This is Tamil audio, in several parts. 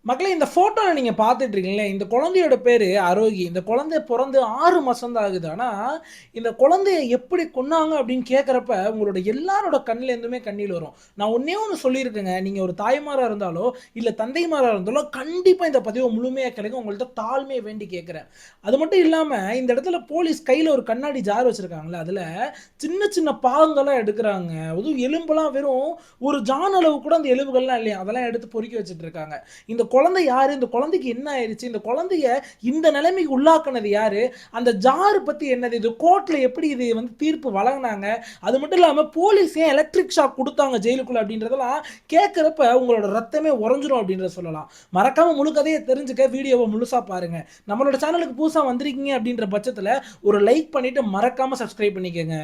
மக்களே இந்த ஃபோட்டோல நீங்க பார்த்துட்டு இருக்கீங்களே, இந்த குழந்தையோட பேரு ஆரோகி. இந்த குழந்தை பொறந்து 6 மாசம் தான் ஆகுது. ஆனா, இந்த குழந்தைய எப்படி கொன்னாங்க அப்படின்னு கேட்கிறப்ப, உங்களோட எல்லாரோட கண்லேருந்துமே கண்ணீர் வரும். நான் ஒண்ணே ஒண்ணு சொல்லியிருக்கேங்க. நீங்க ஒரு தாய்மாரா இருந்தாலோ, இல்ல தந்தைமாரா இருந்தாலோ, கண்டிப்பா இந்த பதிவ முழுமையா கேளுங்க. உங்கள்ட்ட தாழ்மைய வேண்டி கேட்கிறேன். அது மட்டும் இல்லாம, இந்த இடத்துல போலீஸ் கையில ஒரு கண்ணாடி ஜார் வச்சிருக்காங்கல்ல, அதுல சின்ன சின்ன பாகங்கள்லாம் எடுக்குறாங்க. அதுவும் எலும்பெல்லாம் வெறும் ஒரு ஜான் அளவு கூட அந்த எலும்புகள்லாம் இல்லையாம். அதெல்லாம் எடுத்து பொறுக்கி வச்சுட்டு இருக்காங்க. இந்த குழந்தை யாரு? இந்த குழந்தைக்கு என்ன ஆயிருச்சு? இந்த குழந்தைய இந்த நிலைமைக்கு உள்ளாக்குனது யாரு? அந்த ஜார் பத்தி என்னது? இது கோர்ட்ல எப்படி இது வந்து தீர்ப்பு வழங்குனாங்க? அது மட்டும் இல்லாம போலீஸ் ஏன் எலக்ட்ரிக் ஷாக் குடுத்தாங்க ஜெயிலுக்குள்ள அப்படின்றதெல்லாம் கேட்கிறப்ப உங்களோட ரத்தமே உறைஞ்சிரும் அப்படின்றத சொல்லலாம். மறக்காம முழு கதைய தெரிஞ்சுக்க வீடியோவ முழுசா பாருங்க. நம்மளோட சேனலுக்கு புதுசா வந்திருக்கீங்க அப்படின்ற பட்சத்துல ஒரு லைக் பண்ணிட்டு மறக்காம சப்ஸ்கிரைப் பண்ணிக்கங்க.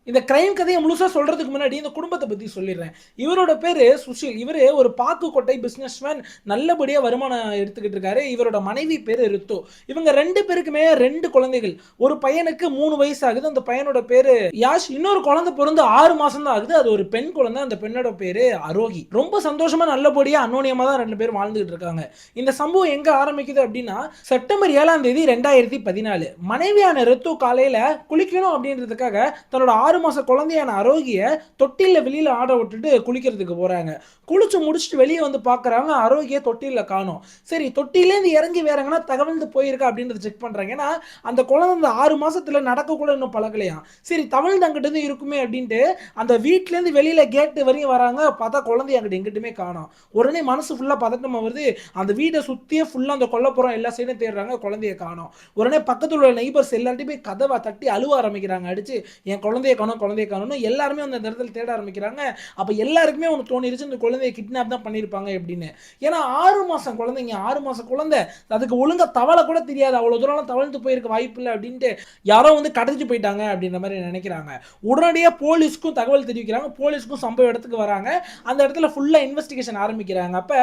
இந்த கிரைம் கதையை முழுசா சொல்றதுக்கு முன்னாடி இந்த குடும்பத்தை பத்தி சொல்லிடுறேன். இவரோட பேரு சுஷில். இவரு ஒரு பாக்கு கொட்டை பிசினஸ்மேன். நல்லபடியா வருமானம் எடுத்துக்கிட்டு இருக்காரு. இவரோட மனைவி பேரு ரித்து. இவங்க 2 பேருக்குமே 2 குழந்தைகள். ஒரு பையனுக்கு 3 வயசு ஆகுது. அந்த பையனோட பேரு யாஷ். இன்னொரு குழந்தை பிறந்து 6 மாசம் தான் ஆகுது. அது ஒரு பெண் குழந்தை. அந்த பெண்ணோட பேரு அரோகி. ரொம்ப சந்தோஷமா நல்லபடியா அன்னோனியமா தான் 2 பேரும் வாழ்ந்துகிட்டு இருக்காங்க. இந்த சம்பவம் எங்க ஆரம்பிக்குது அப்படின்னா செப்டம்பர் 7ஆம் தேதி 2014 மனைவியான ரித்து காலையில குளிக்கணும் அப்படின்றதுக்காக தன்னோட 6 மாச குழந்தையான ஆரோக்கிய தொட்டில வெளியில ஆட விட்டுட்டு குளிக்கிறதுக்கு போறாங்க. குளிச்சு முடிச்சுட்டு வெளியே வந்து பாக்குறாங்க, ஆரோக்கிய தொட்டில காணோம். சரி, தொட்டிலேருந்து இறங்கி வேற எங்கன்னா தகவல்ந்து போயிருக்கா அப்படின்றத செக் பண்றாங்க. ஏன்னா அந்த குழந்தை இந்த 6 மாசத்துல நடக்க கூட இன்னும் பழகலையா. சரி, தவழ்ந்து அங்கிட்டு இருந்து இருக்குமே அப்படின்ட்டு அந்த வீட்ல இருந்து வெளியில கேட் வரையும் வராங்க. பார்த்தா குழந்தை அங்கிட்டு எங்கிட்டுமே காணோம். உடனே மனசு ஃபுல்லா பதட்டமா வருது. அந்த வீட்டை சுத்தியே ஃபுல்லா அந்த கொல்லப்புறம் எல்லா சைடும் தேடுறாங்க, குழந்தைய காணோம். உடனே பக்கத்துல உள்ள நெய்பர்ஸ் எல்லார்ட்டையும் போய் கதவை தட்டி அழுவ ஆரம்பிக்கிறாங்க. அடிச்சு என் குழந்தைய காணோம், குழந்தைய காணோம்னு எல்லாருமே அந்த இடத்துல தேட ஆரம்பிக்கிறாங்க. அப்ப எல்லாருக்குமே ஒன்று தோணிருச்சு, இந்த குழந்தைய கிட்னாப் தான் பண்ணியிருப்பாங்க அப்படின்னு. ஏன்னா 6 மாசம் குழந்தைங்க, 6 மாசம் குழந்தை, அதுக்கு ஒழுங்கா தவள கூட தெரியாது. அவ்வளவு தூரம் தவழ்ந்து போயிருக்க வாய்ப்பு இல்லை அப்படின்ட்டு யாரோ வந்து கடத்திட்டு போயிட்டாங்க அப்படின்ற மாதிரி நினைக்கிறாங்க. உடனடியாக போலீஸ்க்கும் தகவல் தெரிவிக்கிறாங்க. போலீஸ்க்கும் சம்பவ இடத்துக்கு வராங்க. அந்த இடத்துல ஃபுல்லா இன்வெஸ்டிகேஷன் ஆரம்பிக்கிறாங்க. அப்ப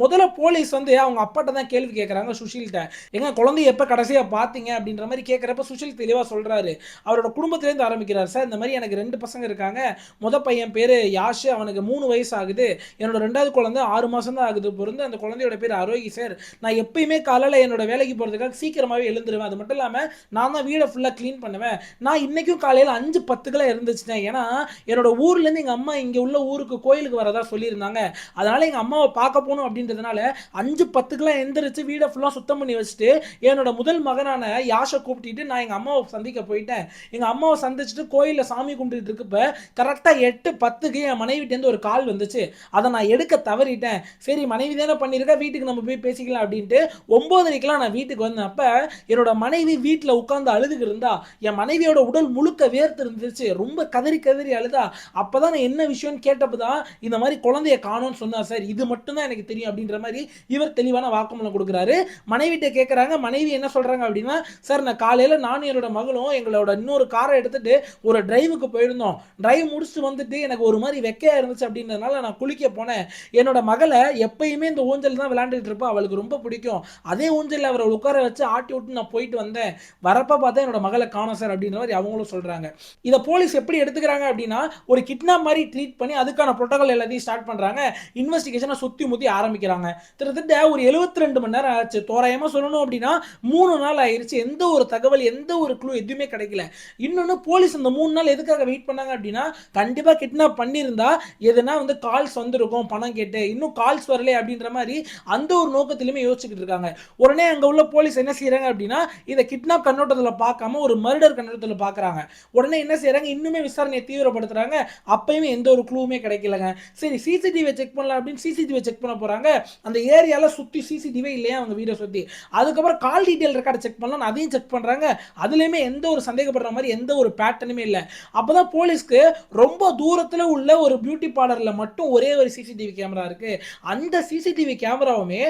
முதல்ல போலீஸ் வந்து அவங்க அப்பாட்ட தான் கேள்வி கேட்கறாங்க, சுஷில்கிட்ட. எங்க குழந்தைய எப்ப கடைசியா பாத்தீங்க அப்படின்ற மாதிரி கேட்கறப்ப சுஷில் தெளிவா சொல்றாரு. அவரோட குடும்பத்திலேருந்து ஆரம்பிக்கிறார். சார், இந்த மாதிரி எனக்கு 2 பசங்க இருக்காங்க. முத பையன் பேரு யாஷ், அவனுக்கு 3 வயசு ஆகுது. என்னோட 2வது குழந்தை 6 மாசம் தான் ஆகுது பிறந்து. அந்த குழந்தையோட பேர் ஆரோகி சார். நான் எப்பயுமே காலையில என்னோட வேலைக்கு போறதுக்காக சீக்கிரமாவே எழுந்துருவேன். அது மட்டும் இல்லாம நான் தான் வீடை ஃபுல்லா கிளீன் பண்ணுவேன். நான் இன்னைக்கும் காலையில 5:10 இருந்துச்சுட்டேன். ஏன்னா என்னோட ஊர்ல இருந்து எங்க அம்மா இங்க உள்ள ஊருக்கு கோயிலுக்கு வரதா சொல்லியிருந்தாங்க. அதனால எங்க அம்மாவை பார்க்க போகணும் அப்படின்றதுனால 5:10 எந்திரிச்சு வீடை ஃபுல்லா சுத்தம் பண்ணி வச்சுட்டு என்னோட முதல் மகனான யாஷை கூப்பிட்டு நான் எங்க அம்மாவை சந்திக்க போயிட்டேன். எங்க அம்மாவை சந்திச்சுட்டு கோயில்ல சாமி கும்பிட்டு இருக்கப்ப கரெக்டா 8:10 என் மனைவிட்டேருந்து ஒரு கால் வந்துச்சு. அதை நான் எடுக்க தவறிட்டேன். சரி, மனைவி தானே பண்ணிருக்க, வீட்டுக்கு நம்ம போய் பேசிக்கலாம் அப்படின்ட்டு 9:30 நான் வீட்டுக்கு வந்தேன். அப்ப என்னோட மனைவி வீட்டுல உட்கார்ந்து அழுதுகிட்டு இருந்தா. என் மனைவியோட உடல் முழுக்க வேர்த்து இருந்துச்சு. ரொம்ப கதறி கதறி அழுதா. அப்பதான் நான் என்ன விஷயம்னு கேட்டப்பதான் இந்த மாதிரி குழந்தைய காணோம்னு சொன்னா. சார், இது மட்டும் தான் எனக்கு தெரியும் அப்படின்ற மாதிரி இவர் தெளிவான வாக்குமூலம் கொடுக்குறாரு. மனைவிட்ட கேட்கறாங்க. மனைவி என்ன சொல்றாங்க அப்படின்னா, சார், நான் காலையில நானும் என்னோட மகளும் எங்களோட இன்னொரு காரை எடுத்துட்டு ஒரு டிரைவுக்கு போயிருந்தோம். டிரைவ் முடிச்சுட்டு வந்துட்டு எனக்கு ஒரு மாதிரி வெக்கையா இருந்துச்சு அப்படின்றதுனால நான் குளிக்க போனேன். என்னோட மகளை எப்பயுமே இந்த ஊஞ்சல் தான் விளையாண்டுட்டு இருப்பா. அவளுக்கு ரொம்ப பிடிக்கும். அதே ஊஞ்சல் அவரை உட்கார வச்சு ஆட்டி விட்டு நான் போயிட்டு வந்தேன். வரப்ப பார்த்தா என்னோட மகளை காணோம் சார் அப்படின்ற மாதிரி அவங்களும் சொல்றாங்க. இதை போலீஸ் எப்படி எடுத்துக்கிறாங்க அப்படின்னா ஒரு கிட்னாப் மாதிரி ட்ரீட் பண்ணி அதுக்கான புரோட்டோகால் எல்லாத்தையும் ஸ்டார்ட் பண்றாங்க. இன்வெஸ்டிகேஷனை சுத்தி முத்தி ஆரம்பிக்கிறாங்க. கிட்டத்தட்ட ஒரு 72 மணி நேரம் ஆச்சு. தோராயமா சொல்லணும் அப்படின்னா 3 நாள் ஆயிருச்சு. எந்த ஒரு தகவல், எந்த ஒரு க்ளூ எதுவுமே கிடைக்கல. இன்னொன்னு போலீஸ் அந்த 3 நாள் எதுக்காக வெயிட் பண்ணாங்க அப்படின்னா கண்டிப்பா கிட்னாப் பண்ணியிருந்தா எதுனா வந்து கால்ஸ் வந்திருக்கும் பணம் கேட்டு. இன்னும் கால்ஸ் வரல அப்படின்ற மாதிரி அந்த ஒரு நோக்கத்திலுமே யோசிச்சுக்கிட்டு இருக்காங்க. உடனே அங்க உள்ள போலீஸ் என்ன செய்யறாங்க அப்படின்னா இதை கிட்னாப் கண்ணோட்டத்துல பார்க்காம ஒரு மர்டர் கண்ணோட்டத்துல பாக்குறாங்க. உடனே என்ன செய்யறாங்க, இன்னுமே விசாரணையை தீவிரப்படுத்துறாங்க. அப்பயுமே எந்த ஒரு க்ளூவுமே கிடைக்கலங்க. சரி, சிசிடிவி செக் பண்ணலாம் அப்படின்னு சிசிடிவி செக் பண்ண போறாங்க. அந்த ஏரியால சுத்தி சிசிடிவி இல்லையா அவங்க வீட சுத்தி. அதுக்கப்புறம் கால் டீடைல் ரெக்கார்டு செக் பண்ணலாம், அதையும் செக் பண்றாங்க. அதுலயுமே எந்த ஒரு சந்தேகப்படுற மாதிரி எந்த ஒரு பேட்டர்னுமே இல்ல. அப்பதான் போலீஸ்க்கு ரொம்ப தூரத்துல உள்ள ஒரு பியூட்டி பார்லர்ல மட்டும் ஒரே ஒரு சிசிடிவி கேமரா இருக்கு. அந்த சிசிடிவி கேமராவுமே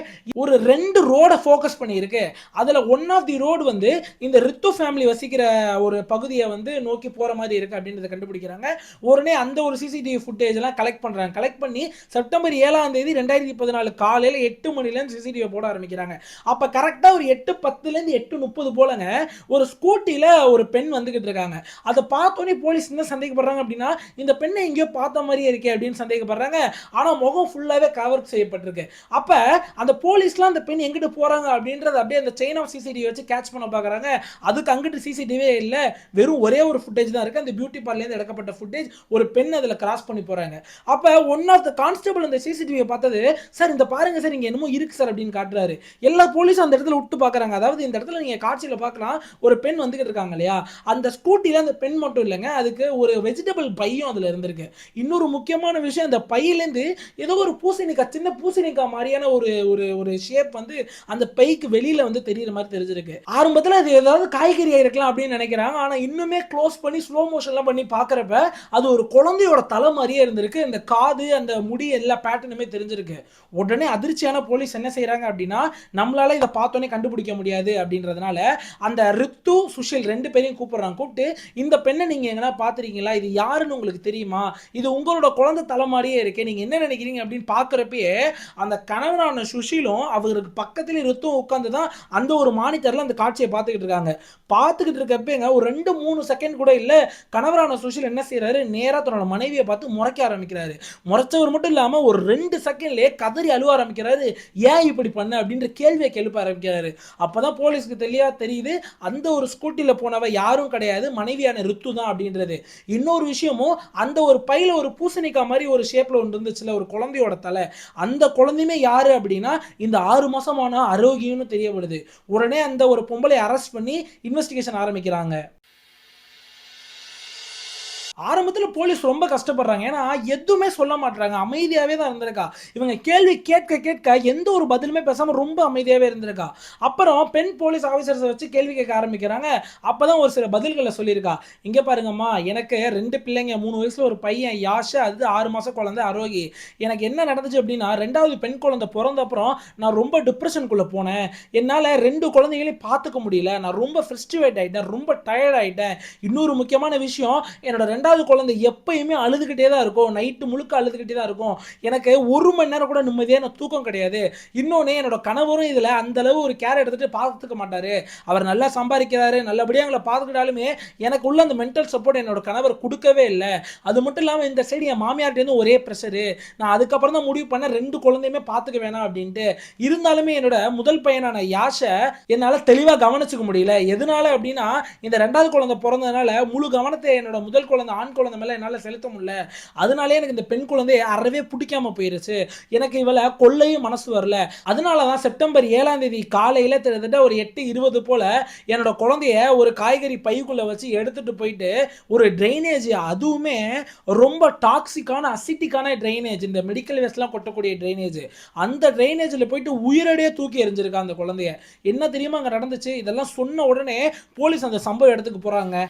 ஒரு 2 ரோட ஃபோக்கஸ் பண்ணி இருக்கு. அதுல ஒன் ஆஃப் தி ரோடு வந்து இந்த ரித்து ஃபேமிலி வசிக்கிற ஒரு பகுதியை வந்து நோக்கி போற மாதிரி இருக்கு அப்படின்றத கண்டுபிடிக்கிறாங்க. உடனே அந்த ஒரு சிசிடிவி ஃபுட்டேஜ் எல்லாம் கலெக்ட் பண்றாங்க. கலெக்ட் பண்ணி செப்டம்பர் 7ஆம் தேதி 2014 காலையில 8 மணில இருந்து சிசிடிவி போட ஆரம்பிக்கிறாங்க. அப்ப கரெக்டா ஒரு 8:10 இருந்து 8:30 போலங்க ஒரு ஸ்கூட்டில ஒரு பெண் வந்துகிட்டு இருக்காங்க. அதை பார்த்தோன்னே போலீஸ் என்ன சந்தேகப்படுறாங்க அப்படின்னா, இந்த பெண்ணை எங்கேயோ பார்த்த மாதிரியே இருக்கே அப்படின்னு சந்தேகப்படுறாங்க. ஆனா முகம் ஃபுல்லாவே கவர் செய்யப்பட்டிருக்கு. அப்ப அந்த போலீஸ்லாம் அந்த பெண் எங்கிட்டு போறாங்க அப்படின்றது அப்படியே அந்த செயின் ஆஃப் சிசிடிவி வச்சு கேட்ச் பண்ண பார்க்குறாங்க. அதுக்கு அங்கிட்டு சிசிடிவியே இல்ல. வெறும் ஒரே ஒரு ஃபுட்டேஜ் தான் இருக்கு. அந்த பியூட்டி பார்லர்லேருந்து எடுக்கப்பட்ட ஃபுட்டேஜ். ஒரு பெண் அதில் கிராஸ் பண்ணி போறாங்க. அப்ப ஒன் ஆஃப் த கான்ஸ்டபிள் அந்த சிசிடிவியை பார்த்தது, சார் இந்த பாருங்க சார் இங்க என்னமோ இருக்கு சார் அப்படின்னு காட்டுறாரு. எல்லா போலீஸும் அந்த இடத்துல விட்டு பார்க்குறாங்க. அதாவது இந்த இடத்துல நீங்க காட்சியில பார்க்கலாம், ஒரு பெண் வந்துகிட்டு இருக்காங்க இல்லையா, அந்த ஸ்கூட்டில அந்த பெண் மட்டும் இல்லைங்க, அதுக்கு ஒரு வெஜிடபிள் பையும் அதுல இருந்திருக்கு. இன்னொரு முக்கியமான விஷயம், அந்த பையிலேருந்து ஏதோ ஒரு பூசணிக்காய், சின்ன பூசணிக்காய் மாதிரியான ஒரு ஒரு ஒரு ஷேப் வந்து அந்த பைக்கு வெளியில வந்து தெரியுற மாதிரி தெரிஞ்சிருக்கு. ஆரம்பத்தில் அது ஏதாவது காய்கறியா இருக்கலாம் அப்படின்னு நினைக்கிறாங்க. ஆனா இன்னுமே க்ளோஸ் பண்ணி ஸ்லோ மோஷன்லாம் பண்ணி பார்க்குறப்ப அது ஒரு குழந்தையோட தலை மாதிரியே இருந்திருக்கு. அந்த காது, அந்த முடி எல்லா பேட்டர்னுமே தெரிஞ்சிருக்கு. உடனே அதிர்ச்சியான போலீஸ் என்ன செய்யறாங்க அப்படின்னா, நம்மளால இதை பார்த்தோன்னே கண்டுபிடிக்க முடியாது அப்படின்றதுனால அந்த ரித்து, சுஷில் 2 பேரையும் கூப்பிடுறாங்க. கூப்பிட்டு இந்த பெண்ணை நீங்க எங்கனா பார்த்திருக்கீங்களா? இது யாருன்னு உங்களுக்கு தெரியுமா? இது உங்களோட குழந்தை தலை மாதிரியே இருக்கே. நீங்க என்ன நினைக்கிறீங்க அப்படின்னு பார்க்குறப்பயே அந்த கணவனான சுஷிலும் அவருக்கு பக்கத்திலே ரித்துவும் உட்கார்ந்து தான் அந்த ஒரு மானிட்டர்ல அந்த காட்சியை பார்த்துக்கிட்டு இருக்காங்க. பார்த்துக்கிட்டு இருக்கப்பங்க ஒரு 2, 3 செகண்ட் கூட இல்ல, கணவரான சுஷில் என்ன செய்றாரு, நேரா தன்னோட மனைவியை பார்த்து முறைக்க ஆரம்பிக்கிறாரு. முறைச்சவர் மட்டும் இல்லாம ஒரு 2 செகண்ட்லயே கதறி அழுவ ஆரம்பிக்கிறாரு. ஏன் இப்படி பண்ண அப்படின்ற கேள்வியை எழுப்ப ஆரம்பிக்கிறாரு. அப்பதான் போலீஸ்க்கு தெளிவா தெரியுது, அந்த ஒரு ஸ்கூட்டில போனவ யாரும் கிடையாது, மனைவியான ரித்து தான் அப்படின்றது. இன்னொரு விஷயமும், அந்த ஒரு பையில ஒரு பூசணிக்காய் மாதிரி ஒரு ஷேப்ல ஒன்று இருந்துச்சுல, ஒரு குழந்தையோட தலை, அந்த குழந்தையுமே யாரு அப்படின்னா இந்த 6 மாசமான ஆரோக்கியம்னு தெரிய வருது. உடனே அந்த ஒரு பொம்பளை அரெஸ்ட் பண்ணி இன்வெஸ்டிகேஷன் ஆரம்பிக்கிறாங்க. ஆரம்பத்தில் போலீஸ் ரொம்ப கஷ்டப்படுறாங்க. ஏன்னா எதுவுமே சொல்ல மாட்டாங்க, அமைதியாவே தான் இருந்திருக்கா. இவங்க கேள்வி கேட்க கேட்க எந்த ஒரு பதிலுமே பேசாம ரொம்ப அமைதியாவே இருந்திருக்கா. அப்புறம் பெண் போலீஸ் ஆஃபீஸர்ஸை வச்சு கேள்வி கேட்க ஆரம்பிக்கிறாங்க. அப்பதான் ஒரு சில பதில்களை சொல்லியிருக்கா. இங்க பாருங்கம்மா, எனக்கு 2 பிள்ளைங்க, 3 வயசுல ஒரு பையன் யாஷ், அது 6 மாசம் குழந்தை அரோகி. எனக்கு என்ன நடந்துச்சு அப்படின்னா, 2வது பெண் குழந்தை பிறந்த அப்புறம் நான் ரொம்ப டிப்ரெஷனுக்குள்ள போனேன். என்னால 2 குழந்தைகளையும் பார்த்துக்க முடியல. நான் ரொம்ப ஃப்ரஸ்ட்ரேட் ஆயிட்டேன், ரொம்ப டயர்ட் ஆயிட்டேன். இன்னொரு முக்கியமான விஷயம், என்னோட 2வது குழந்தை எப்பயுமே அழுதுகிட்டே தான் இருக்கும். நைட்டு முழுக்க அழுதுகிட்டே தான் இருக்கும். எனக்கு 1 மணி நேரம் கூட நிம்மதியான தூக்கம் கிடையாது. இன்னொன்னு, என்னோட கணவரும் இதுல அந்த அளவு ஒரு கேர் எடுத்துட்டு பார்த்துக்க மாட்டாரு. அவர் நல்லா சம்பாதிக்கிறாரு, நல்லபடியா எங்களை பார்த்துக்கிட்டாலுமே எனக்கு உள்ள அந்த மென்டல் சப்போர்ட் என்னோட கணவர் கொடுக்கவே இல்லை. அது மட்டும் இல்லாமல் இந்த சைடு என் மாமியார்ட்டேருந்து ஒரே ப்ரெஷரு. நான் அதுக்கப்புறம் தான் முடிவு பண்ண 2 குழந்தையுமே பார்த்துக்க வேணாம் அப்படின்ட்டு. இருந்தாலுமே என்னோட முதல் பையனான யாஷை என்னால் தெளிவாக கவனிச்சுக்க முடியல. எதனால அப்படின்னா, இந்த 2வது குழந்தை பிறந்ததுனால முழு கவனத்தை என்னோட முதல் குழந்தை, ஆண் குழந்தை மேல என்னால செலுத்த முடியல. அதனாலே எனக்கு இந்த பெண் குழந்தையை அறவே பிடிக்காம போயிருச்சு. எனக்கு இவளை கொல்லையும் மனசு வரல. அதனால தான் செப்டம்பர் 7ஆம் தேதி காலையில கிட்டத்தட்ட ஒரு 8:20 போல என்னோட குழந்தைய ஒரு காய்கறி பைக்குள்ள வச்சு எடுத்துட்டு போயிட்டு ஒரு ட்ரைனேஜ், அதுவுமே ரொம்ப டாக்ஸிக்கான அசிட்டிக்கான ட்ரைனேஜ், இந்த மெடிக்கல் வேஸ்ட்லாம் கொட்டக்கூடிய ட்ரைனேஜ், அந்த ட்ரைனேஜில் போயிட்டு உயிரடியே தூக்கி எறிஞ்சிருக்கா அந்த குழந்தைய. என்ன தெரியுமா அங்க நடந்துச்சு? இதெல்லாம் சொன்ன உடனே போலீஸ் அந்த சம்பவ இடத்துக்கு போறாங்க.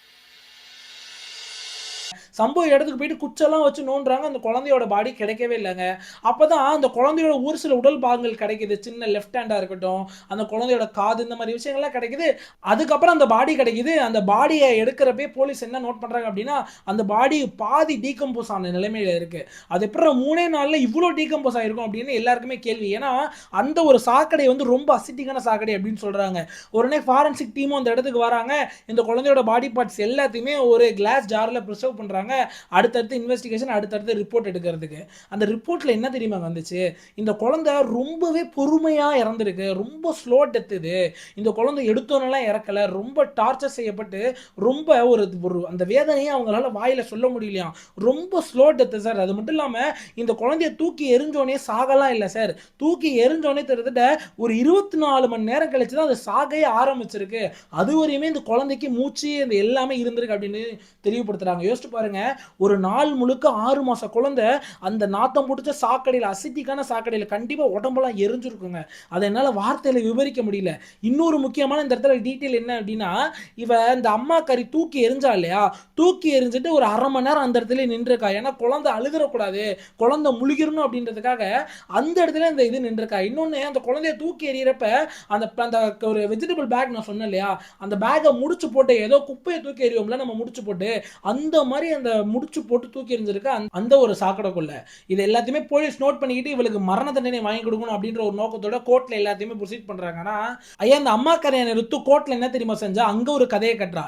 சம்பவ இடத்துக்கு போயிட்டு குச்செல்லாம் வச்சு நோண்டுறாங்க. அந்த குழந்தையோட பாடி கிடைக்கவே இல்லைங்க. அப்பதான் அந்த குழந்தையோட ஒரு சில உடல் பாகங்கள் கிடைக்குது. சின்ன லெஃப்ட் ஹேண்டா இருக்கட்டும், அந்த குழந்தையோட காது, இந்த மாதிரி விஷயங்கள்லாம் கிடைக்குது. அதுக்கப்புறம் அந்த பாடி கிடைக்குது. அந்த பாடியை எடுக்கிறப்பே போலீஸ் என்ன நோட் பண்றாங்க அப்படின்னா, அந்த பாடி பாதி டீகம்போஸ் ஆன நிலைமையில இருக்கு. அது எப்படி 3 நாள்ல இவ்வளோ டீகம்போஸ் ஆயிருக்கும் அப்படின்னு எல்லாருக்குமே கேள்வி. ஏன்னா அந்த ஒரு சாக்கடை வந்து ரொம்ப அசிட்டிக்கான சாக்கடை அப்படின்னு சொல்றாங்க. உடனே ஃபாரன்சிக் டீமும் அந்த இடத்துக்கு வராங்க. இந்த குழந்தையோட பாடி பார்ட்ஸ் எல்லாத்தையுமே ஒரு கிளாஸ் ஜார்ல ப்ரிசர்வ் பண்றாங்க. அடுத்தடுத்து இன்வெஸ்டிகேஷன், அடுத்தடுத்து ரிப்போர்ட் எடுக்கிறதுக்கு. அந்த ரிப்போர்ட்ல என்ன தெரியுமா வந்துச்சு? இந்த குழந்தை ரொம்பவே பொறுமையா இறந்திருக்கு. ரொம்ப ஸ்லோ டெத் இது. இந்த குழந்தை எடுத்தோன்னெல்லாம் இறக்கல. ரொம்ப டார்ச்சர் செய்யப்பட்டு ரொம்ப ஒரு ஒரு அந்த வேதனையை அவங்களால வாயில சொல்ல முடியலையாம். ரொம்ப ஸ்லோ டெத் சார். அது மட்டும் இல்லாம இந்த குழந்தைய தூக்கி எரிஞ்சோனே சாகலாம் இல்லை சார். தூக்கி எரிஞ்சோனே கிட்டத்தட்ட ஒரு 24 மணி நேரம் கழிச்சு தான் அது சாகையே ஆரம்பிச்சிருக்கு. அது வரையுமே இந்த குழந்தைக்கு மூச்சு இந்த எல்லாமே இருந்திருக்கு அப்படின்னு தெளிவுபடுத்துறாங்க. யோசிச்சு பாருங்க, ஒரு நாள் முழுக்க 6 மாச குழந்தை அந்த நாத்தம் பிடிச்ச சாக்கடையில், அசிட்டிக்கான சாக்கடையில் கண்டிப்பா உடம்பெல்லாம் எரிஞ்சிருக்குங்க. அதை என்னால வார்த்தையில விவரிக்க முடியல. இன்னொரு முக்கியமான இந்த இடத்துல டீட்டெயில் என்ன அப்படின்னா, இவ இந்த அம்மா கறி தூக்கி எரிஞ்சா இல்லையா, தூக்கி எரிஞ்சிட்டு ஒரு 1/2 மணி நேரம் அந்த இடத்துல நின்றுருக்கா. ஏன்னா குழந்தை அழுகிறக்கூடாது, குழந்தை முழுகிடணும் அப்படின்றதுக்காக அந்த இடத்துல இந்த இது நின்றுருக்கா. இன்னொன்னு, அந்த குழந்தைய தூக்கி எறிகிறப்ப அந்த அந்த ஒரு வெஜிடபிள் பேக் நான் சொன்னேன் இல்லையா, அந்த பேக்கை முடிச்சு போட்டு ஏதோ குப்பையை தூக்கி எறிவோம்ல நம்ம முடிச்சு போட்டு, அந்த மாதிரி அந்த முடிச்சு போட்டு தூக்கி எறிஞ்சிருக்க அந்த ஒரு சாக்கடைக்குள்ள. இது எல்லாத்தையுமே போலீஸ் நோட் பண்ணிக்கிட்டு இவளுக்கு மரண தண்டனை வாங்கி கொடுக்கணும் அப்படின்ற ஒரு நோக்கத்தோட கோர்ட்ல எல்லாத்தையுமே ப்ரொசீட் பண்றாங்க. ஆனா ஐயா, அந்த அம்மா கரையான ரித்து கோர்ட்ல என்ன தெரியுமா செஞ்சா, அங்க ஒரு கதையை கட்டுறா.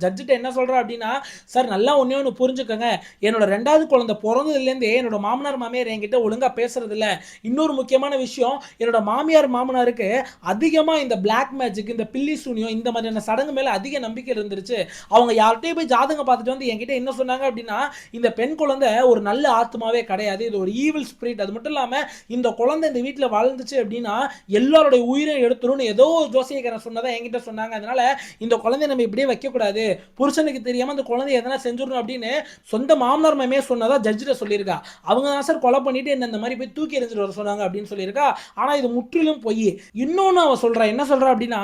ஜட்ஜிட்ட என்ன சொல்றா அப்படின்னா, சார் நல்லா ஒண்ணே ஒண்ணு புரிஞ்சுக்கங்க. என்னோட 2வது குழந்தை பொறந்ததுலேருந்தே என்னோட மாமனார், மாமியார் என்கிட்ட ஒழுங்கா பேசுறது இல்ல. இன்னொரு முக்கியமான விஷயம், என்னோட மாமியார், மாமனாருக்கு அதிகமா இந்த பிளாக் மேஜிக், இந்த பில்லி சூனியம் இந்த மாதிரியான சடங்கு மேல அதிக நம்பிக்கை இருந்துருச்சு. அவங்க யார்கிட்டயும் போய் ஜாதகம் பார்த்துட்டு வந்து என்கிட்ட என்ன சொன்னாங்க அப்படின்னா, இந்த பெண் குழந்தை ஒரு நல்ல ஆத்மாவே கிடையாது. இது ஒரு ஈவில் ஸ்பிரிட். அது மட்டும் இல்லாம இந்த குழந்தை இந்த வீட்ல வாழ்ந்துச்சு அப்படின்னா எல்லாருடைய உயிரையும் எடுத்துரும்னு ஏதோ ஒரு ஜோசியக்காரன் சொன்னதா என்கிட்ட சொன்னாங்க. அதனால இந்த குழந்தைய நம்ம இப்படியே வைக்கக்கூடாது. புருஷனுக்கு தெரியாம அந்த குழந்தைய எதனா செஞ்சிடணும் அப்படின்னு சொந்த மாமனார் மாமியே சொன்னதா ஜட்ஜிட்ட சொல்லியிருக்கா. அவங்க தான் சார் கொலை பண்ணிட்டு என்ன இந்த மாதிரி போய் தூக்கி எறிஞ்சிட்டு வர சொன்னாங்க அப்படின்னு சொல்லியிருக்கா. ஆனா இது முற்றிலும் பொய். இன்னொன்னு அவ சொல்றா, என்ன சொல்றா அப்படின்னா,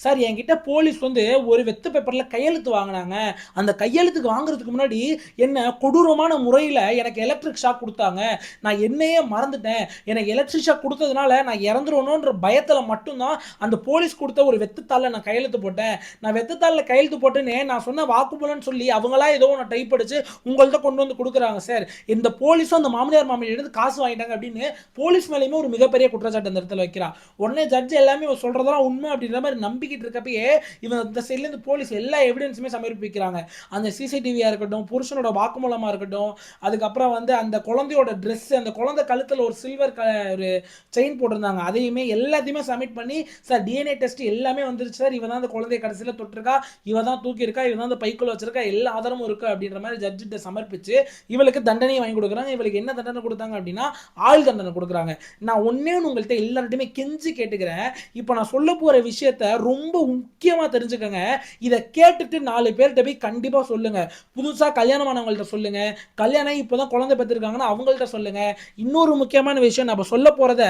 சார் என்கிட்ட போலீஸ் வந்து ஒரு வெத்து பேப்பர்ல கையெழுத்து வாங்கினாங்க. அந்த கையெழுத்துக்கு வாங்குறதுக்கு முன்னாடி என்ன கொடூரமான முறையில் எனக்கு எலக்ட்ரிக் ஷாக் கொடுத்தாங்க. நான் என்னையே மறந்துட்டேன். எனக்கு எலக்ட்ரிக் ஷாக் கொடுத்ததுனால நான் இறந்துருவணுன்ற பயத்தில் மட்டும்தான் அந்த போலீஸ் கொடுத்த ஒரு வெத்துத்தாளில் நான் கையெழுத்து போட்டேன். நான் வெத்துத்தாளில் கையெழுத்து போட்டேன்னு நான் சொன்ன வாக்குமூலம்னு சொல்லி அவங்களா ஏதோ ஒன்று டைப் அடிச்சு உங்கள்கிட்ட கொண்டு வந்து கொடுக்குறாங்க சார். இந்த போலீஸும் அந்த மாமனார் மாமியார் எடுத்து காசு வாங்கிட்டாங்க அப்படின்னு போலீஸ் மேலேயுமே ஒரு மிகப்பெரிய குற்றச்சாட்டு அந்த இடத்துல வைக்கிறா. உடனே ஜட்ஜ் எல்லாமே சொல்றதெல்லாம் உண்மை அப்படின்ற மாதிரி நம்பிக்கிட்டு இருக்கப்பயே இவன் இந்த சைட்ல இருந்து போலீஸ் எல்லா எவிடன்ஸுமே சமர்ப்பிக்கிறாங்க. அந்த சிசிடிவியா இருக்கட்டும், புருஷனோட வாக்குமூலமா இருக்கட்டும், அதுக்கப்புறம் வந்து அந்த குழந்தையோட ட்ரெஸ், அந்த குழந்தை கழுத்தில் ஒரு சில்வர் ஒரு செயின் போட்டிருந்தாங்க, அதையுமே எல்லாத்தையுமே சப்மிட் பண்ணி சார் டிஎன்ஏ டெஸ்ட் எல்லாமே வந்துருச்சு சார், இவன் தான் அந்த குழந்தைய கடைசியில் தொட்டிருக்கா, இவன் தான் தூக்கி இருக்கா, இவன் தான் அந்த பைக்குள்ள வச்சிருக்கா, எல்லா ஆதாரமும் இருக்கு அப்படின்ற மாதிரி ஜட்ஜிட்ட சமர்ப்பிச்சு இவளுக்கு தண்டனையை வாங்கி கொடுக்குறாங்க. இவளுக்கு என்ன தண்டனை கொடுத்தாங்க அப்படின்னா ஆள் தண்டனை கொடுக்குறாங்க. நான் ஒன்னே உங்கள்கிட்ட எல்லார்ட்டையுமே கெஞ்சி கேட்டுக்கிறேன். இப்போ நான் சொல்ல போற விஷயத்த ரொம்ப முக்கியமா தெரிஞ்சுக்கங்க. இதை கேட்டுட்டு 4 பேர்கிட்ட போய் கண்டிப்பா சொல்லுங்க. புதுசா கல்யாணமானவங்கள்ட்ட சொல்லுங்க, கல்யாணம் இப்போதான் குழந்தை பெற்றிருக்காங்கன்னா அவங்கள்ட்ட சொல்லுங்க. இன்னொரு முக்கியமான விஷயம், நான் சொல்ல போறத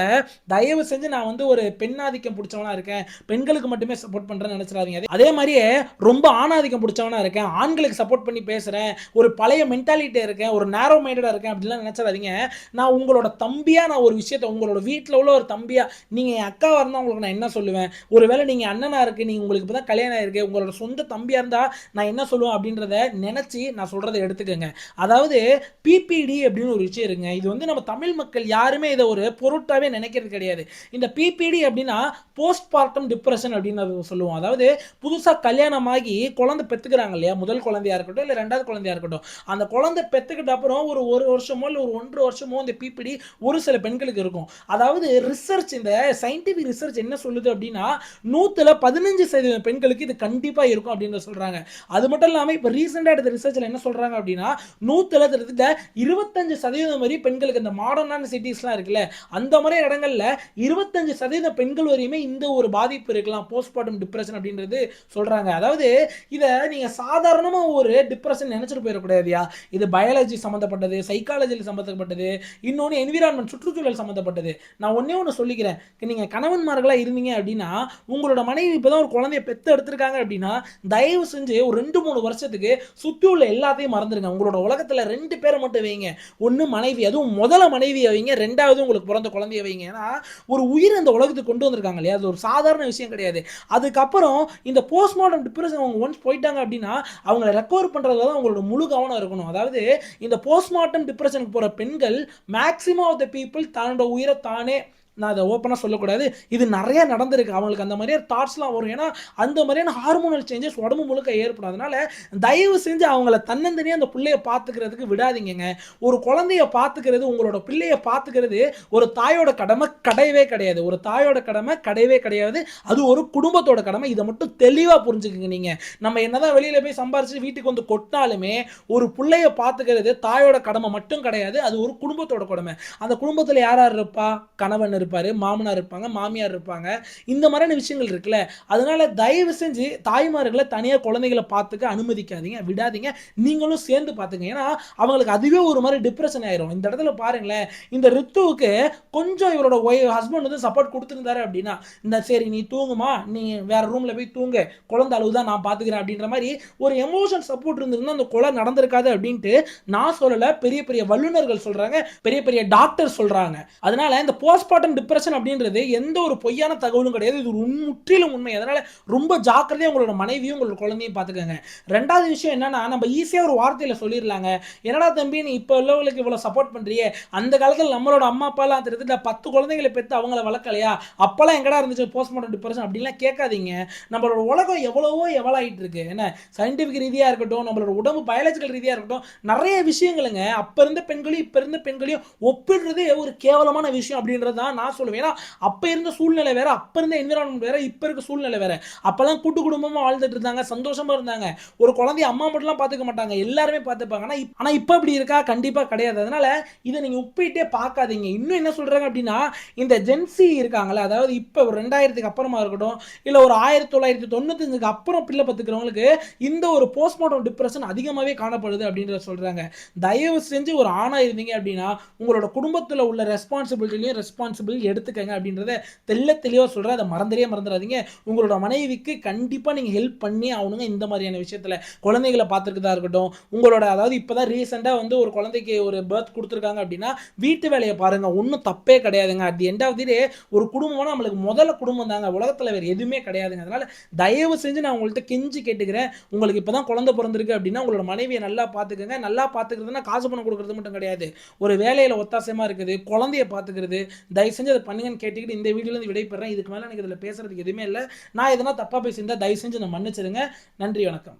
தயவு செஞ்சு நான் வந்து ஒரு பெண்ணாதிக்கம் பிடிச்சவனா இருக்கேன், பெண்களுக்கு மட்டுமே சப்போர்ட் பண்றேன்னு நினைச்சிடாதீங்க. அதே மாதிரியே ரொம்ப ஆணாதிக்கம் பிடிச்சவனா இருக்கேன், ஆண்களுக்கு சப்போர்ட் பண்ணி பேசுறேன், ஒரு பழைய மென்டாலிட்டி இருக்கேன், ஒரு நேரோ மைண்டடா இருக்கேன் அப்படிலாம் நினைச்சிடாதீங்க. நான் உங்களோட தம்பியா நான் ஒரு விஷயத்தை, உங்களோட வீட்டில் உள்ள ஒரு தம்பியா, நீங்க என் அக்காவா இருந்தா உங்களுக்கு நான் என்ன சொல்லுவேன், ஒருவேளை நீங்க அண்ணனா இருக்கு, நீங்க உங்களுக்கு இப்பதான் கல்யாணம் ஆயிருக்கு, உங்களோட சொந்த தம்பியா இருந்தா நான் என்ன சொல்லுவேன் அப்படின்றத நினைச்சு நான் சொல்றதை எடுத்துக்கோங்க. அதாவது பிபிடி அப்படின்னு ஒரு விஷயம் இருக்குங்க. இது வந்து நம்ம தமிழ் மக்கள் யாருமே இதை ஒரு பொருட்டாவே நினைக்கிறது கிடையாது. இந்த பிபிடி அப்படின்னா போஸ்ட் பார்ட்டம் டிப்ரெஷன் அப்படின்னு சொல்லுவோம். அதாவது புதுசா கல்யாணமாகி குழந்தை பெத்துக்கிறாங்க இல்லையா, முதல் குழந்தையா இருக்கட்டும் இல்ல 2வது குழந்தையா இருக்கட்டும், அந்த குழந்தை பெத்துக்கிட்ட அப்புறம் ஒரு வருஷமோ இல்ல ஒரு 1.5 வருஷமோ இந்த பிபிடி ஒரு சில பெண்களுக்கு இருக்கும். அதாவது ரிசர்ச், இந்த சயின்டிபிக் ரிசர்ச் என்ன சொல்லுது அப்படின்னா 100% பெண்களுக்கு இது கண்டிப்பா இருக்கும் அப்படின்னு சொல்றாங்க. அது மட்டும் இல்லாம இப்ப ரீசெண்டா எடுத்த ரிசர்ச்ல என்ன சொல்றாங்க அப்படின்னா 25% வரை பெண்களுக்கு, இந்த மாடர்னான சிட்டிஸ்லாம் இருக்குல்ல அந்த மாதிரி இடங்கள்ல 25% பெண்கள் வரையுமே இந்த ஒரு பாதிப்பு இருக்கலாம், போஸ்ட்மார்ட்டம் டிப்ரெஷன் அப்படின்றது சொல்றாங்க. அதாவது இதை நீங்க சாதாரணமா ஒரு டிப்ரெஷன் நினைச்சிட்டு போயிடக்கூடாதுயா. இது பயாலஜி சம்பந்தப்பட்டது, சைக்காலஜியில் சம்பந்தப்பட்டது, இன்னொன்று என்விரான்மெண்ட் சுற்றுச்சூழல் சம்பந்தப்பட்டது. நான் ஒன்னே ஒன்று சொல்லிக்கிறேன், நீங்க கணவன்மார்களா இருந்தீங்க அப்படின்னா உங்களோட மனைவி இப்பதான் ஒரு குழந்தைய பெத்து எடுத்திருக்காங்க அப்படின்னா தயவு செஞ்சு ஒரு 2-3 வருஷத்துக்கு சுத்தி உள்ள எல்லாத்தையும் மறந்துருங்க. உங்களோட உலகத்துல 2 பேரை மட்டும் வைங்க. ஒன்னு மனைவி, அதுவும் முதல்ல மனைவியை வைங்க, 2வது உங்களுக்கு பிறந்த குழந்தைய வைங்க. ஏன்னா ஒரு உயிர் அந்த உலகத்துக்கு கொண்டு வந்திருக்காங்க இல்லையா, அது ஒரு சாதாரண விஷயம் கிடையாது. அதுக்கப்புறம் இந்த போஸ்ட்மார்ட்டம் டிப்ரெஷன் அவங்க ஒன்ஸ் போயிட்டாங்க அப்படின்னா அவங்களை ரெக்கவர் பண்றதுல தான் அவங்களோட முழு கவனம் இருக்கணும். அதாவது இந்த போஸ்ட்மார்ட்டம் டிப்ரெஷனுக்கு போற பெண்கள் மேக்ஸிமம் ஆஃப் த பீப்புள் தன்னோட உயிரை தானே, நான் அதை ஓப்பனாக சொல்லக்கூடாது, இது நிறைய நடந்திருக்கு, அவங்களுக்கு அந்த மாதிரியான தாட்ஸ்லாம் வரும். ஏன்னா அந்த மாதிரியான ஹார்மோனல் சேஞ்சஸ் உடம்பு முழுக்க ஏற்படும். அதனால தயவு செஞ்சு அவங்கள தன்னந்தனியாக அந்த பிள்ளைய பார்த்துக்கிறதுக்கு விடாதீங்க. ஒரு குழந்தைய பார்த்துக்கிறது, உங்களோட பிள்ளைய பார்த்துக்கிறது ஒரு தாயோட கடமை கிடையவே கிடையாது. ஒரு தாயோட கடமை கிடையவே கிடையாது. அது ஒரு குடும்பத்தோட கடமை. இதை மட்டும் தெளிவாக புரிஞ்சுக்குங்க. நீங்கள் நம்ம என்னதான் வெளியில் போய் சம்பாரிச்சு வீட்டுக்கு வந்து கொட்டாலுமே ஒரு பிள்ளைய பார்த்துக்கிறது தாயோட கடமை மட்டும் கிடையாது, அது ஒரு குடும்பத்தோட கடமை. அந்த குடும்பத்தில் யார் யார் இருப்பா, கணவன் இருப்பாரு, மாமனார் இருப்பாங்க, மாமியார் இருப்பாங்க, இந்த மாதிரியான விஷயங்கள் இருக்குல்ல. அதனால தயவு செஞ்சு தாய்மார்களை தனியா குழந்தைகளை பார்த்துக்க அனுமதிக்காதீங்க, விடாதீங்க. நீங்களும் சேர்ந்து பார்த்துங்க. ஏன்னா அவங்களுக்கு அதுவே ஒரு மாதிரி டிப்ரெஷன் ஆயிரும். இந்த இடத்துல பாருங்களேன், இந்த ரித்துவுக்கு கொஞ்சம் இவரோட ஹஸ்பண்ட் வந்து சப்போர்ட் கொடுத்துருந்தாரு அப்படின்னா, இந்த சரி நீ தூங்குமா, நீ வேற ரூம்ல போய் தூங்கு, குழந்தை அளவுதான் நான் பார்த்துக்கிறேன் அப்படின்ற மாதிரி ஒரு எமோஷன் சப்போர்ட் இருந்திருந்தா அந்த கொலை நடந்திருக்காது அப்படின்ட்டு நான் சொல்லல, பெரிய பெரிய வல்லுநர்கள் சொல்றாங்க, பெரிய பெரிய டாக்டர் சொல்றாங்க. அதனால இந்த போஸ்ட்மார்ட்டம் போஸ்ட்மார்டம் டிப்ரஷன் அப்படின்றது எந்த ஒரு பொய்யான தகவலும் கிடையாது. இது ஒரு முற்றிலும் உண்மை. அதனால ரொம்ப ஜாக்கிரதையா உங்களோட மனைவியும் உங்களோட குழந்தையும் பார்த்துக்கங்க. 2வது விஷயம் என்னன்னா, நம்ம ஈஸியா ஒரு வார்த்தையில சொல்லிரலாங்க. "என்னடா தம்பி நீ இப்ப உள்ளவங்களுக்கு இவ்வளவு சப்போர்ட் பண்றியே, அந்த காலத்துல நம்மளோட அம்மா அப்பாலாம் கிட்டத்தட்ட 10 குழந்தைகள பெத்து அவங்கள வளர்க்கலையா? அப்பலாம் எங்கடா இருந்துச்சு போஸ்ட்மார்டம் டிப்ரஷன்?" அப்படின்லாம் கேட்காதீங்க. நம்மளோட உலகம் எவ்வளவோ எவலாயிட்டு இருக்கு. என்ன சயின்டிஃபிக் ரீதியா இருக்கட்டும், நம்மளோட உடம்பு பயாலஜிக்கல் ரீதியா இருக்கட்டும், நெறைய விஷயங்களுங்க அப்ப இருந்த பெண்களையும், இப்ப இருந்த பெண்களையும் ஒப்பிடுறதே ஒரு கேவலமான விஷயம் அப்படின்றது தான் நான் சொல்லுவேன். ஏன்னா, அப்ப இருந்த சூழ்நிலை வேற, அப்ப இருந்த என்விரான்மென்ட் வேற, இப்ப இருக்க சூழ்நிலை வேற. அப்பலாம் கூட்டு குடும்பமா வாழ்ந்துட்டு இருந்தாங்க, சந்தோஷமா இருந்தாங்க. ஒரு குழந்தைய அம்மா மட்டும்லாம் பார்த்துக்க மாட்டாங்க. எல்லாருமே பார்த்துப்பாங்க. ஆனா இப்ப அப்படி இருக்கா? கண்டிப்பா கிடையாது. அதனால இத நீங்க ஒப்பிட்டே பார்க்காதீங்க. இன்னும் என்ன சொல்றாங்க அப்படின்னா, இந்த ஜென்ஸி இருக்காங்கல்ல, அதாவது இப்ப ஒரு 2000க்கு அப்புறமா இருக்கட்டும், இல்ல ஒரு 1995க்கு அப்புறம் பிள்ளை பெத்துக்கிறவங்களுக்கு இந்த ஒரு போஸ்ட்மார்டம் டிப்ரஷன் அதிகமாவே காணப்படுது அப்படின்றத சொல்றாங்க. தயவு செஞ்சு ஒரு ஆணா இருந்தீங்க அப்படின்னா, உங்களோட குடும்பத்துல உள்ள ரெஸ்பான்சிபிள் எடுத்துக்கங்க அப்படின்றத தெளிவா சொல்றேன். அத மறந்துறாதீங்க. உங்களோட மனைவிக்கு கண்டிப்பா நீங்க ஹெல்ப் பண்ணியே ஆகணுங்க இந்த மாதிரியான விஷயத்துல. குழந்தைகள பார்த்துக்கிறதா இருக்கட்டும், உங்களோட அதாவது இப்பதான் ரீசென்ட்டா வந்து ஒரு குழந்தைக்கு ஒரு பர்த் குடுத்துருக்காங்க அப்படின்னா, வீட்டு வேலைய பாருங்க. ஒண்ணும் தப்பே கிடையாதுங்க. At the end of the day ஒரு குடும்பம்னா நம்மளுக்கு முதல்ல குடும்பம் தாங்க. உலகத்துல வேற எதுவுமே கிடையாதுங்க. அதனால தயவு செஞ்சு நான் உங்கள்ட்ட கெஞ்சி கேட்டுக்கிறேன். உங்களுக்கு இப்பதான் குழந்தை பொறந்திருக்கு அப்படின்னா, உங்களோட மனைவிய நல்லா பார்த்துக்கங்க. நல்லா பார்த்துக்கிறதுன்னா காசு பணம் குடுக்குறது மட்டும் கிடையாது. ஒரு வேலையில ஒத்தாசையமா இருக்குது, குழந்தைய பார்த்துக்கிறது. தயவு செஞ்சு அத பண்ணுங்கன்னு கேட்டுக்கிட்டு இந்த வீடியோல இருந்து விடைபெறுறேன். இதுக்கு மேல எனக்கு இதுல பேசுறதுக்கு எதுவுமே இல்ல. நான் எதனா தப்பா பேசியிருந்தா தயவு செஞ்சு என்ன மன்னிச்சிடுங்க. நன்றி, வணக்கம்.